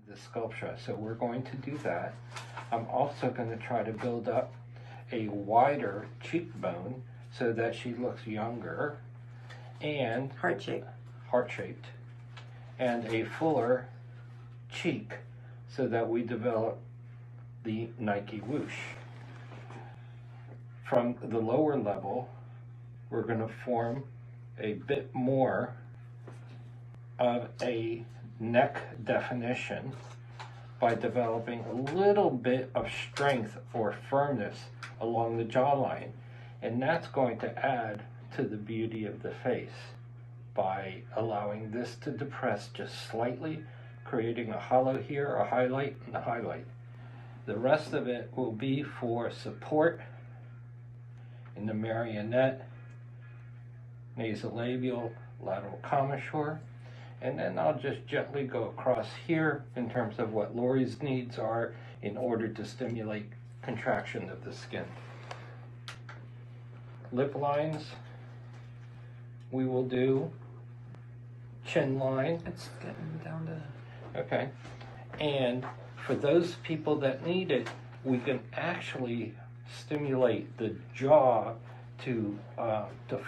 the Sculptra. So we're going to do that. I'm also going to try to build up a wider cheekbone so that she looks younger and heart-shaped, and a fuller cheek so that we develop the Nike whoosh. From the lower level, we're going to form a bit more of a neck definition by developing a little bit of strength or firmness along the jawline, and that's going to add to the beauty of the face by allowing this to depress just slightly, creating a hollow here, a highlight, and a highlight. The rest of it will be for support in the marionette, nasolabial, lateral commissure, and then I'll just gently go across here in terms of what Lauri's needs are in order to stimulate contraction of the skin. Lip lines, we will do chin line. It's getting down to... Okay. And for those people that need it, we can actually stimulate the jaw to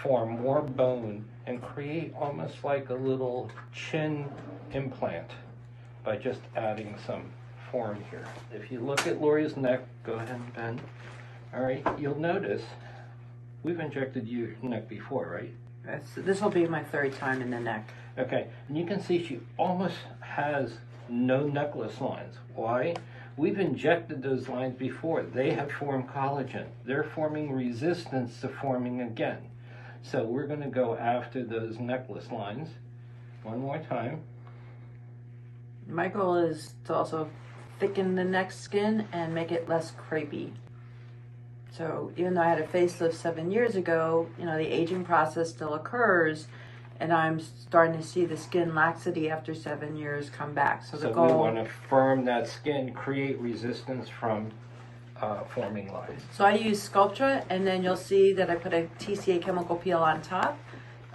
form more bone and create almost like a little chin implant by just adding some form here. If you look at Lauri's neck, go ahead and bend. All right, you'll notice we've injected your neck before, right? This will be my third time in the neck. Okay, and you can see she almost has no necklace lines. Why? We've injected those lines before. They have formed collagen. They're forming resistance to forming again. So we're going to go after those necklace lines one more time. My goal is to also thicken the neck skin and make it less crepey. So even though I had a facelift 7 years ago, you know, the aging process still occurs, and I'm starting to see the skin laxity after 7 years come back. So the goal, we want to firm that skin, create resistance from forming lines. So I use Sculptra, and then you'll see that I put a TCA chemical peel on top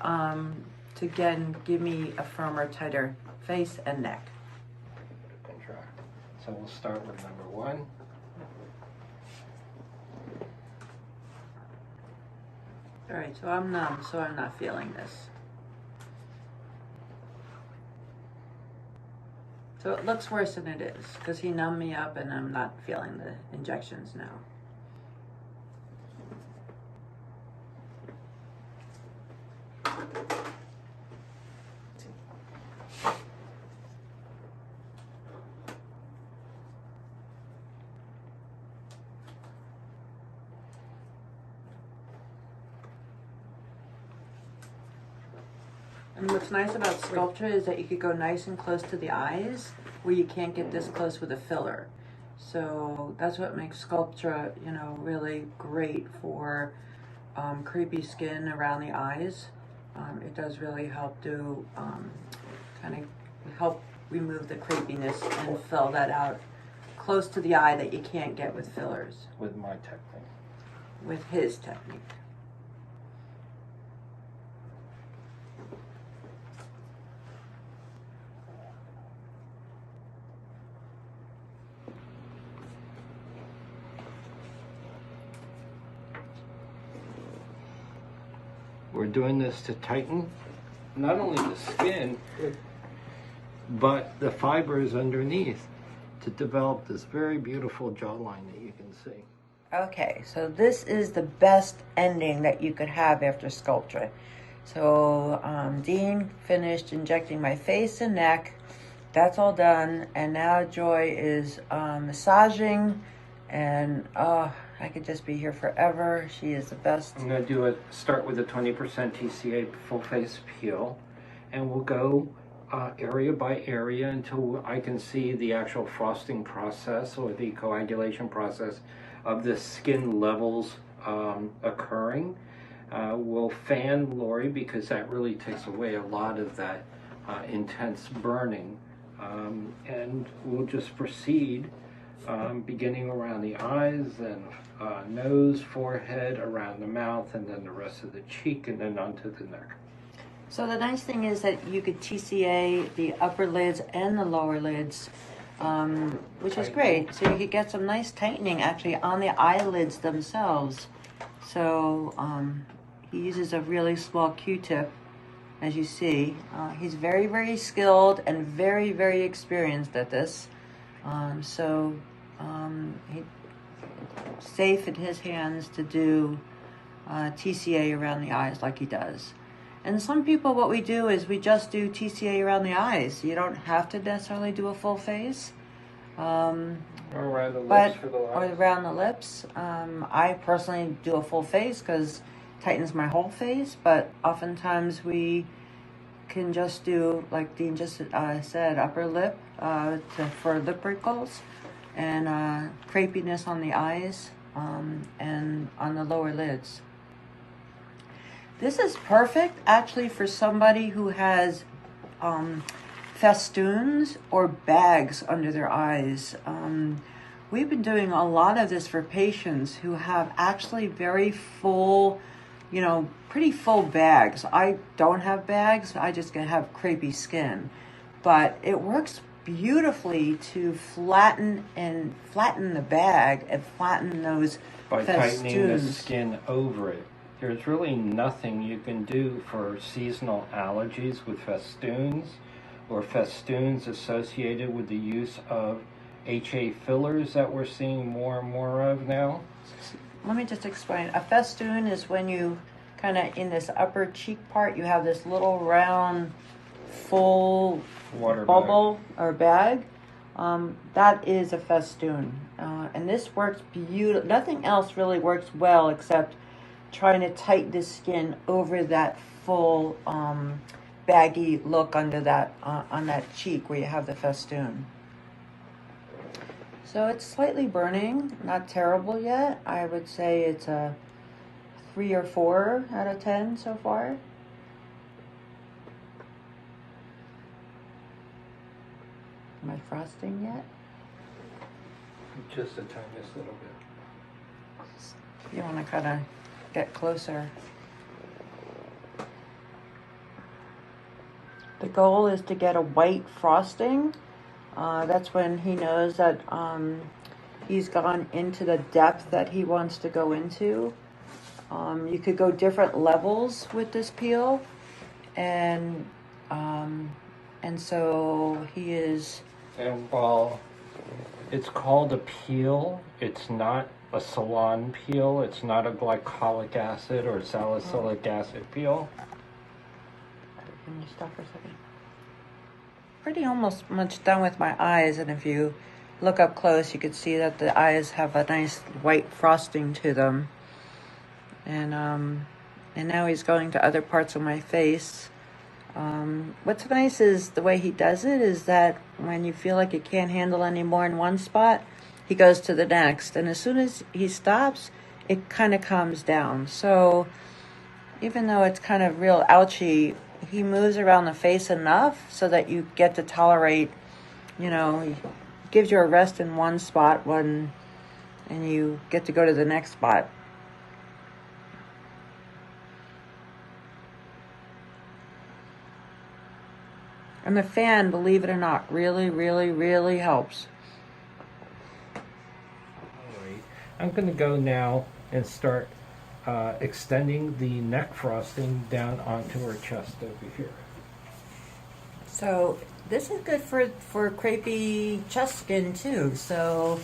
to again give me a firmer, tighter face and neck. So we'll start with number 1. All right, so I'm numb, so I'm not feeling this. So it looks worse than it is because he numbed me up and I'm not feeling the injections now. And what's nice about Sculptra is that you could go nice and close to the eyes where you can't get this close with a filler. So that's what makes Sculptra, you know, really great for creepy skin around the eyes. It does really help to kind of help remove the creepiness and fill that out close to the eye that you can't get with fillers. With my technique. With his technique. We're doing this to tighten not only the skin, but the fibers underneath to develop this very beautiful jawline that you can see. Okay, so this is the best ending that you could have after Sculptra. So Dean finished injecting my face and neck. That's all done, and now Joy is massaging, and I could just be here forever. She is the best. I'm going to start with a 20% TCA full face peel, and we'll go area by area until I can see the actual frosting process or the coagulation process of the skin levels occurring. We'll fan Lauri because that really takes away a lot of that intense burning, and we'll just proceed beginning around the eyes, then nose, forehead, around the mouth, and then the rest of the cheek, and then onto the neck. So the nice thing is that you could TCA the upper lids and the lower lids which is great. So you could get some nice tightening actually on the eyelids themselves. So he uses a really small Q-tip, as you see. He's very, very skilled and very, very experienced at this. He's safe in his hands to do TCA around the eyes like he does. And some people, what we do is we just do TCA around the eyes. You don't have to necessarily do a full face. Or around the lips for the eyes. Or around the lips. I personally do a full face because it tightens my whole face, but oftentimes we can just do, like Dean just said, upper lip for lip wrinkles and crepiness on the eyes and on the lower lids. This is perfect actually for somebody who has festoons or bags under their eyes. We've been doing a lot of this for patients who have actually very full, pretty full bags. I don't have bags, I just have crepey skin. But it works beautifully to flatten the bag and flatten those by festoons. Tightening the skin over it. There's really nothing you can do for seasonal allergies with festoons or festoons associated with the use of HA fillers that we're seeing more and more of now. Let me just explain. A festoon is when you kind of, in this upper cheek part, you have this little round, full water bubble or bag. That is a festoon. And this works beautiful. Nothing else really works well except trying to tighten the skin over that full baggy look under that on that cheek where you have the festoon. So it's slightly burning, not terrible yet. I would say it's a 3 or 4 out of 10 so far. Am I frosting yet? Just the tiniest little bit. You want to kind of get closer. The goal is to get a white frosting. That's when he knows that he's gone into the depth that he wants to go into. You could go different levels with this peel, and so he is. And while it's called a peel, it's not a salon peel. It's not a glycolic acid or salicylic acid peel. Can you stop for a second? Pretty almost much done with my eyes, and if you look up close, you can see that the eyes have a nice white frosting to them. And now he's going to other parts of my face. What's nice is the way he does it is that when you feel like you can't handle any more in one spot, he goes to the next, and as soon as he stops, it kind of calms down. So even though it's kind of real ouchy, he moves around the face enough so that you get to tolerate, he gives you a rest in one spot and you get to go to the next spot. And the fan, believe it or not, really, really, really helps. I'm going to go now and start extending the neck frosting down onto her chest over here. So this is good for crepey chest skin too. So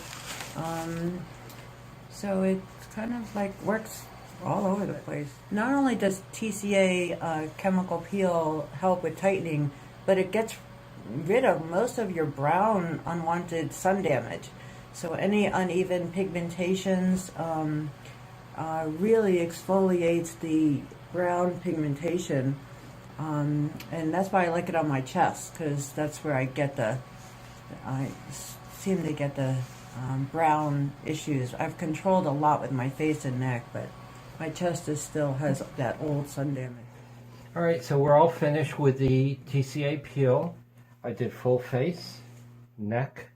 it kind of like works all over the place. Not only does TCA chemical peel help with tightening, but it gets rid of most of your brown unwanted sun damage. So any uneven pigmentations really exfoliates the brown pigmentation, and that's why I like it on my chest, because that's where I seem to get the brown issues. I've controlled a lot with my face and neck, but my chest still has that old sun damage. All right, so we're all finished with the TCA peel. I did full face, neck,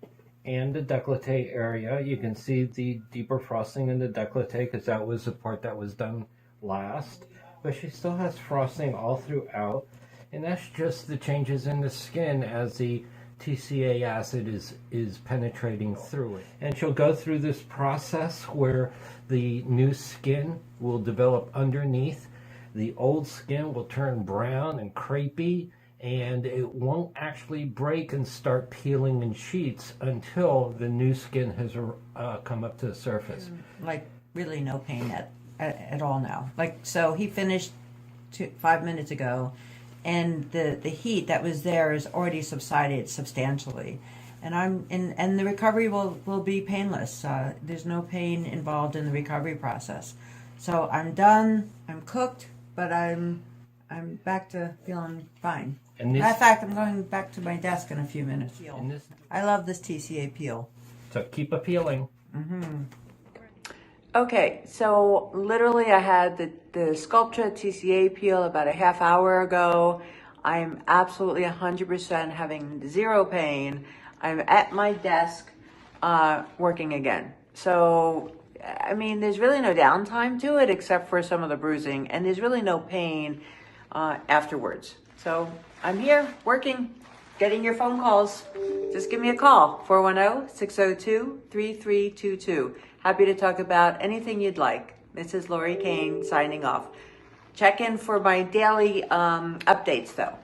and the décolleté area. You can see the deeper frosting in the décolleté because that was the part that was done last. But she still has frosting all throughout, and that's just the changes in the skin as the TCA acid is penetrating through it. And she'll go through this process where the new skin will develop underneath. The old skin will turn brown and crepey, and it won't actually break and start peeling in sheets until the new skin has come up to the surface. Like really no pain at all now. Like, so he finished 5 minutes ago, and the heat that was there is already subsided substantially, and the recovery will be painless. There's no pain involved in the recovery process. So I'm done. I'm cooked, but I'm back to feeling fine. And matter of fact, I'm going back to my desk in a few minutes. I love this TCA peel. So keep appealing. Okay, so literally I had the Sculptra TCA peel about a half hour ago. I'm absolutely 100% having zero pain. I'm at my desk working again. So, I mean, there's really no downtime to it except for some of the bruising, and there's really no pain afterwards. So I'm here working, getting your phone calls. Just give me a call, 410-602-3322. Happy to talk about anything you'd like. This is Lauri Kane signing off. Check in for my daily updates though.